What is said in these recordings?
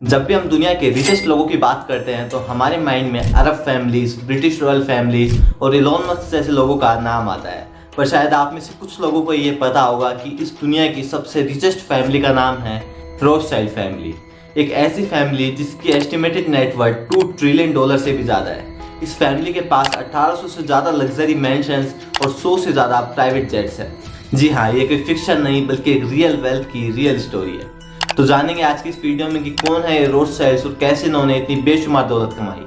जब भी हम दुनिया के रिचेस्ट लोगों की बात करते हैं तो हमारे माइंड में अरब फैमिलीज, ब्रिटिश रॉयल फैमिलीज और इलोन मस्क जैसे लोगों का नाम आता है। पर शायद आप में से कुछ लोगों को ये पता होगा कि इस दुनिया की सबसे रिचेस्ट फैमिली का नाम है रोथस्चाइल्ड फैमिली। एक ऐसी फैमिली जिसकी एस्टिमेटेड नेटवर्थ $2 ट्रिलियन से भी ज़्यादा है। इस फैमिली के पास 1800 से ज़्यादा लग्जरी मैंशंस और 100 से ज़्यादा प्राइवेट जेट्स हैं। जी हाँ, ये कोई फिक्शन नहीं बल्कि एक रियल वेल्थ की रियल स्टोरी है। तो जानेंगे आज की इस वीडियो में कि कौन है ये रोथस्चाइल्ड्स और कैसे इन्होंने इतनी बेशुमार दौलत कमाई।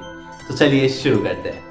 तो चलिए शुरू करते हैं।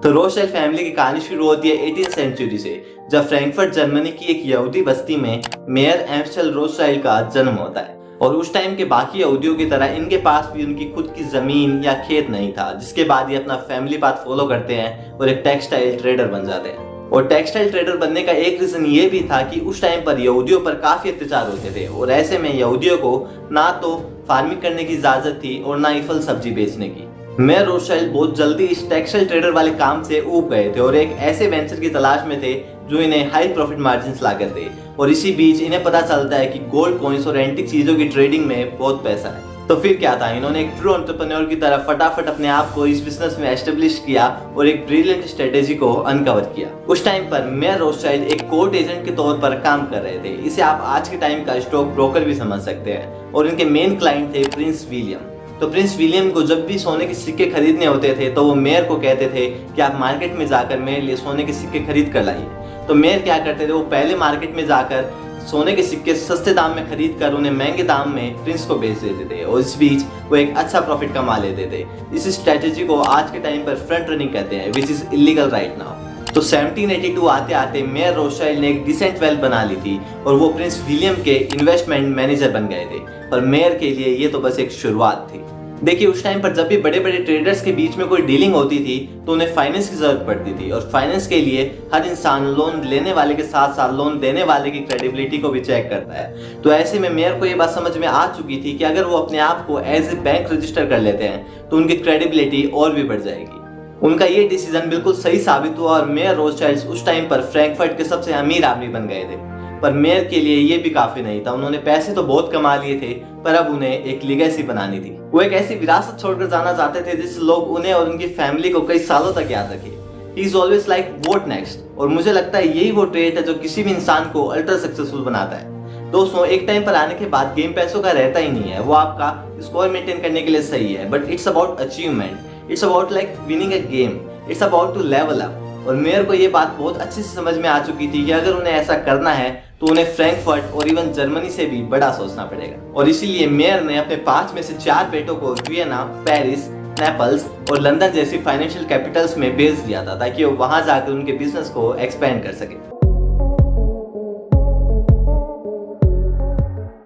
तो रोथस्चाइल्ड फैमिली की कहानी शुरू होती है 18th सेंचुरी से, जब फ्रैंकफर्ट जर्मनी की एक यहूदी बस्ती में मेयर एम्स्टल रोथस्चाइल्ड का जन्म होता है। और उस टाइम के बाकी यहूदियों की तरह इनके पास भी उनकी खुद की जमीन या खेत नहीं था, जिसके बाद ये अपना फैमिली पाथ फॉलो करते हैं और एक टेक्सटाइल ट्रेडर बन जाते हैं। और टेक्सटाइल ट्रेडर बनने का एक रीजन ये भी था कि उस टाइम पर यहूदियों पर काफी अत्याचार होते थे और ऐसे में यहूदियों को ना तो फार्मिंग करने की इजाजत थी और ना ही फल सब्जी बेचने की। मेयर रोथस्चाइल्ड बहुत जल्दी इस टेक्सटाइल ट्रेडर वाले काम से ऊब गए थे और एक ऐसे वेंचर की तलाश में थे जो इन्हें हाई प्रॉफिट मार्जिन ला कर दे। और इसी बीच इन्हें पता चलता है कि गोल्ड कॉइन्स और एंटिक चीजों की ट्रेडिंग में बहुत पैसा है। तो फिर क्या था, इन्होंने एक ट्रू एंटरप्रेन्योर की तरह फटाफट अपने आप को इस बिजनेस में एस्टेब्लिश किया और एक ब्रिलियंट स्ट्रेटेजी को अनकवर किया। उस टाइम पर मेयर रोथस्चाइल्ड एक कोर्ट एजेंट के तौर पर काम कर रहे थे। इसे आप आज के टाइम का स्टॉक ब्रोकर भी समझ सकते हैं। और इनके मेन क्लाइंट थे प्रिंस विलियम। तो प्रिंस विलियम को जब भी सोने के सिक्के खरीदने होते थे तो वो मेयर को कहते थे कि आप मार्केट में जाकर मेरे लिए सोने के सिक्के खरीद कर लाइए। तो मेयर क्या करते थे, वो पहले मार्केट में जाकर सोने के सिक्के सस्ते दाम में खरीद कर उन्हें महंगे दाम में प्रिंस को बेच देते थे और इस बीच वो एक अच्छा प्रॉफिट कमा लेते थे। इस स्ट्रेटेजी को आज के टाइम पर फ्रंट रनिंग कहते हैं, which is illegal right now. तो 1782 आते आते मेयर रोथस्चाइल्ड ने एक डिसेंट वेल्थ बना ली थी और वो प्रिंस विलियम के इन्वेस्टमेंट मैनेजर बन गए थे। पर मेयर के लिए ये तो बस एक शुरुआत थी। देखिए, उस टाइम पर जब भी बड़े बड़े ट्रेडर्स के बीच में कोई डीलिंग होती थी तो उन्हें फाइनेंस की जरूरत पड़ती थी और फाइनेंस के लिए हर इंसान लोन लेने वाले के साथ साथ लोन देने वाले की क्रेडिबिलिटी को भी चेक करता है। तो ऐसे में मेयर को ये बात समझ में आ चुकी थी कि अगर वो अपने आप को एज ए बैंक रजिस्टर कर लेते हैं तो उनकी क्रेडिबिलिटी और भी बढ़ जाएगी। उनका ये डिसीजन बिल्कुल सही साबित हुआ और मेयर रोथस्चाइल्ड्स उस टाइम पर फ्रैंकफर्ट के सबसे अमीर आदमी बन गए थे। पर मेयर के लिए ये भी काफी नहीं था। उन्होंने पैसे तो बहुत कमा लिए थे पर अब उन्हें एक लीगेसी बनानी थी। वो एक ऐसी विरासत छोड़कर जाना चाहते थे जिससे लोग उन्हें और उनकी फैमिली को कई सालों तक याद रखें। He is always like what next. और मुझे लगता है यही वो ट्रेट है जो किसी भी इंसान को अल्ट्रा सक्सेसफुल बनाता है। दोस्तों, एक टाइम पर आने के बाद गेम पैसों का रहता ही नहीं है। वो आपका स्कोर मेंटेन करने के लिए सही है, but it's about achievement. It's about like winning a game. It's about to level up. और मेयर को ये बात बहुत अच्छे से समझ में आ चुकी थी कि अगर उन्हें ऐसा करना है तो उन्हें फ्रैंकफर्ट और इवन जर्मनी से भी बड़ा सोचना पड़ेगा। और इसीलिए मेयर ने अपने 5 में से 4 बेटों को वियना, पेरिस, नेपल्स और लंदन जैसी फाइनेंशियल कैपिटल्स में भेज दिया था ताकि वो वहां जाकर उनके बिजनेस को एक्सपेंड कर सके।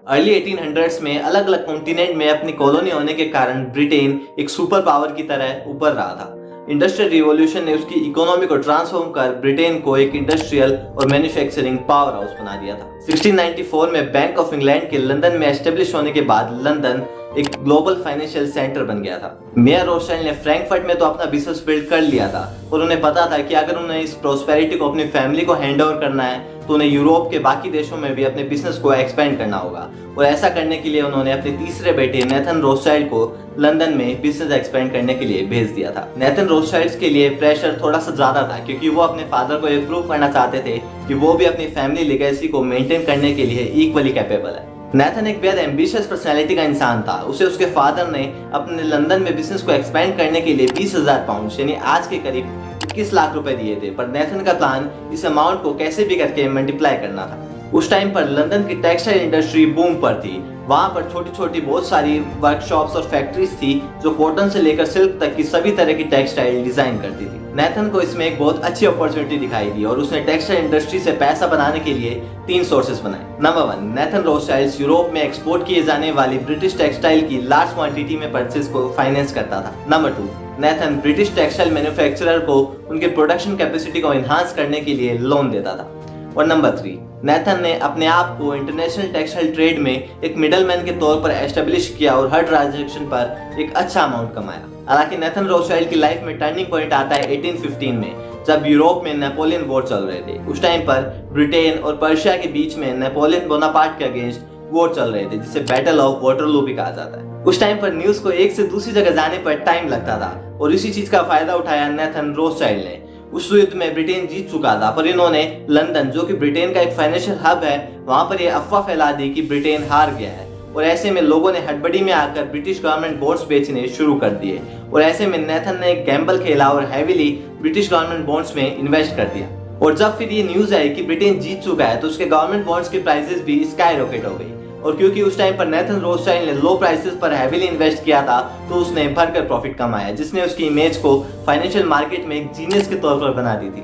अर्ली 1800s में अलग अलग कॉन्टिनेंट में अपनी कॉलोनी होने के कारण ब्रिटेन एक सुपर पावर की तरह उभर रहा था। इंडस्ट्रियल रिवॉल्यूशन ने उसकी इकोनॉमी को ट्रांसफॉर्म कर ब्रिटेन को एक इंडस्ट्रियल और मैन्युफैक्चरिंग पावर हाउस बना दिया था। 1694 में बैंक ऑफ इंग्लैंड के लंदन में एस्टेब्लिश होने के बाद लंदन एक ग्लोबल फाइनेंशियल सेंटर बन गया था। मेयर रोथस्चाइल्ड ने फ्रैंकफर्ट में तो अपना बिजनेस बिल्ड कर लिया था और उन्हें पता था कि अगर उन्हें इस प्रोस्पेरिटी को अपनी फैमिली को हैंड ओवर करना है तो उन्हें यूरोप के बाकी देशों में भी अपने बिजनेस को एक्सपेंड करना होगा। और ऐसा करने के लिए उन्होंने अपने तीसरे बेटे नेथन रोथस्चाइल्ड को लंदन में बिजनेस एक्सपेंड करने के लिए भेज दिया था। नेथन रोथस्चाइल्ड के लिए प्रेशर थोड़ा सा ज्यादा था क्योंकि वो अपने फादर को ये प्रूव करना चाहते थे कि वो भी अपनी फैमिली लेगेसी को मेंटेन करने के लिए इक्वली कैपेबल है। नेथन एक बेहद एम्बिशियस पर्सनैलिटी का इंसान था। उसे उसके फादर ने अपने लंदन में बिजनेस को एक्सपेंड करने के लिए 20,000 पाउंड यानी आज के करीब 21 लाख रुपए दिए थे। पर नेथन का प्लान इस अमाउंट को कैसे भी करके मल्टीप्लाई करना था। उस टाइम पर लंदन की टेक्सटाइल इंडस्ट्री बूम पर थी। वहां पर छोटी छोटी बहुत सारी वर्कशॉप्स और फैक्ट्रीज थी जो कॉटन से लेकर सिल्क तक की सभी तरह की टेक्सटाइल डिजाइन करती थी। नेथन को इसमें एक बहुत अच्छी अपॉर्चुनिटी दिखाई दी और उसने टेक्सटाइल इंडस्ट्री से पैसा बनाने के लिए 3 सोर्सेस बनाए। नंबर 1, नेथन रोथस्चाइल्ड यूरोप में एक्सपोर्ट किए जाने वाली ब्रिटिश टेक्सटाइल की लार्ज क्वांटिटी में परचेज को फाइनेंस करता था। Number 2, Nathan British textile manufacturer को उनके प्रोडक्शन कैपेसिटी को एनहांस करने के लिए लोन देता था। और नंबर 3, नेथन ने अपने आप को इंटरनेशनल टेक्सटाइल ट्रेड में एक मिडलमैन के तौर पर एस्टेब्लिश किया और हर ट्रांजैक्शन पर एक अच्छा अमाउंट कमाया। हालांकि नेथन रोथस्चाइल्ड की लाइफ में टर्निंग पॉइंट आता है 1815 में, जब यूरोप में नेपोलियन वॉर चल रहे थे। उस टाइम पर ब्रिटेन और पर्शिया के बीच में नेपोलियन बोनापार्ट के अगेंस्ट वॉर चल रहे थे, जिसे बैटल ऑफ वाटरलू भी कहा जाता है। उस टाइम पर न्यूज को एक से दूसरी जगह जाने पर टाइम लगता था और इसी चीज का फायदा उठाया नेथन रोथस्चाइल्ड ने। उस युद्ध में ब्रिटेन जीत चुका था, पर इन्होंने लंदन, जो कि ब्रिटेन का एक फाइनेंशियल हब है, वहां पर यह अफवाह फैला दी कि ब्रिटेन हार गया है। और ऐसे में लोगों ने हड़बड़ी में आकर ब्रिटिश गवर्नमेंट बॉन्ड्स बेचने शुरू कर दिए। और ऐसे में नेथन ने एक गैम्बल खेला और हैवीली ब्रिटिश गवर्नमेंट बॉन्ड्स में इन्वेस्ट कर दिया। और जब फिर ये न्यूज आई कि ब्रिटेन जीत चुका है, तो उसके गवर्नमेंट बॉन्ड्स की प्राइसेस भी स्काई रॉकेट हो गई। और क्योंकि उस टाइम पर नेथन रोथस्चाइल्ड ने लो प्राइसेस पर हैवीली इन्वेस्ट किया था, तो उसने भरकर प्रॉफिट कमाया, जिसने उसकी इमेज को फाइनेंशियल मार्केट में एक जीनियस के तौर पर बना दी थी।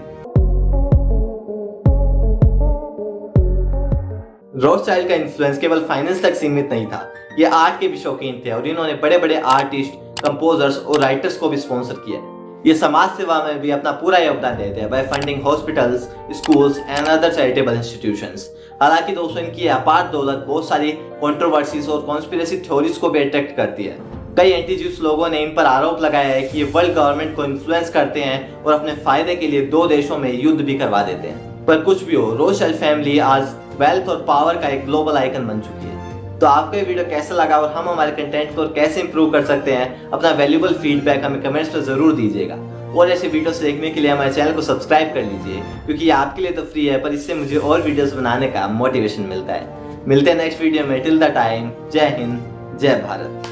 रोथस्चाइल्ड का इन्फ्लुएंस केवल फाइनेंस तक सीमित नहीं था, ये आर्ट के भी शौकीन थे और इन्होंने बड़े बड़े आर्टिस्ट, कंपोजर्स और राइटर्स को भी स्पॉन्सर किया। ये समाज सेवा में भी अपना पूरा योगदान देते हैं by funding hospitals, schools and other charitable institutions. हालांकि दोस्तों, इनकी अपार दौलत बहुत सारी कंट्रोवर्सीज और कॉन्स्पिरेसी थ्योरीज को भी अट्रैक्ट करती है। कई एंटी ज्यूस लोगों ने इन पर आरोप लगाया है कि ये वर्ल्ड गवर्नमेंट को इन्फ्लुएंस करते हैं और अपने फायदे के लिए दो देशों में युद्ध भी करवा देते हैं। पर कुछ भी हो, रोथस्चाइल्ड फैमिली आज वेल्थ और पावर का एक ग्लोबल आइकन बन चुकी है। तो आपको ये वीडियो कैसा लगा और हम हमारे कंटेंट को कैसे इंप्रूव कर सकते हैं, अपना वैल्यूबल फीडबैक हमें कमेंट्स में जरूर दीजिएगा। और ऐसे वीडियोस देखने के लिए हमारे चैनल को सब्सक्राइब कर लीजिए, क्योंकि ये आपके लिए तो फ्री है, पर इससे मुझे और वीडियोस बनाने का मोटिवेशन मिलता है। मिलते हैं नेक्स्ट वीडियो में। टिल द टाइम, जय हिंद, जय भारत।